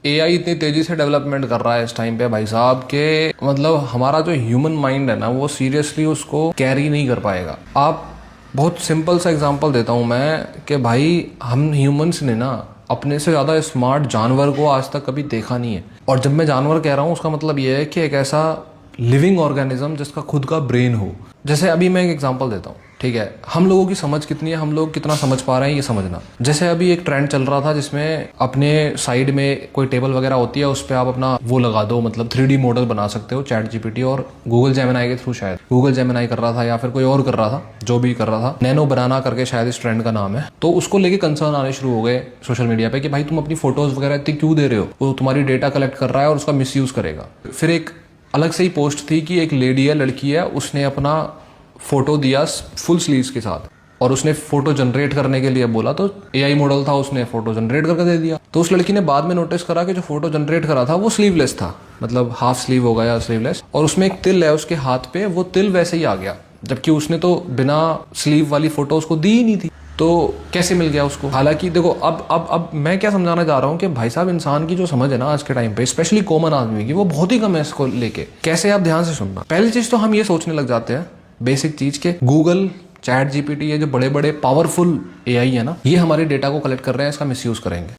AI इतनी तेजी से डेवलपमेंट कर रहा है इस टाइम पे भाई साहब के मतलब हमारा जो ह्यूमन माइंड है ना वो सीरियसली उसको कैरी नहीं कर पाएगा। आप बहुत सिंपल सा एग्जांपल देता हूँ मैं कि भाई हम ह्यूमंस ने ना अपने से ज़्यादा स्मार्ट जानवर को आज तक कभी देखा नहीं है। और जब मैं जानवर कह रहा हूँ उसका मतलब ये है कि एक ऐसा लिविंग ऑर्गेनिज्म जिसका खुद का ब्रेन हो। जैसे अभी मैं एक एग्जांपल देता हूँ, ठीक है, हम लोगों की समझ कितनी है, हम लोग कितना समझ पा रहे हैं ये समझना। जैसे अभी एक ट्रेंड चल रहा था जिसमें अपने साइड में कोई टेबल वगैरह होती है, उस पर आप अपना वो लगा दो, मतलब 3D मॉडल बना सकते हो चैट जीपीटी और गूगल जेमिनाई के थ्रू। शायद गूगल जेमिनाई कर रहा था या फिर कोई और कर रहा था, जो भी कर रहा था, नैनो बनाना करके शायद इस ट्रेंड का नाम है। तो उसको लेके कंसर्न आने शुरू हो गए सोशल मीडिया पे कि भाई तुम अपनी फोटोज वगैरह इतनी क्यों दे रहे हो, वो तुम्हारी डेटा कलेक्ट कर रहा है और उसका मिसयूज करेगा। फिर एक अलग से ही पोस्ट थी कि एक लेडी है, लड़की है, उसने अपना फोटो दिया फुल स्लीव्स के साथ और उसने फोटो जनरेट करने के लिए बोला, तो एआई मॉडल था, उसने फोटो जनरेट करके दे दिया। तो उस लड़की ने बाद में नोटिस करा कि जो फोटो जनरेट करा था वो स्लीवलेस था, मतलब हाफ स्लीव हो गया स्लीवलेस, और उसमें एक तिल है उसके हाथ पे, वो तिल वैसे ही आ गया, जबकि उसने तो बिना स्लीव वाली फोटो उसको दी ही नहीं थी। तो कैसे मिल गया उसको? हालांकि देखो अब मैं क्या समझाना चाह रहा हूँ कि भाई साहब इंसान की जो समझ है ना आज के टाइम पे, स्पेशली कॉमन आदमी की, वो बहुत ही कम है इसको लेके। कैसे? आप ध्यान से सुनना। पहली चीज तो हम ये सोचने लग जाते हैं बेसिक चीज के गूगल, चैट जीपीटी, ये जो बड़े बड़े पावरफुल एआई है ना, ये हमारे डेटा को कलेक्ट कर रहे हैं, इसका मिसयूज करेंगे।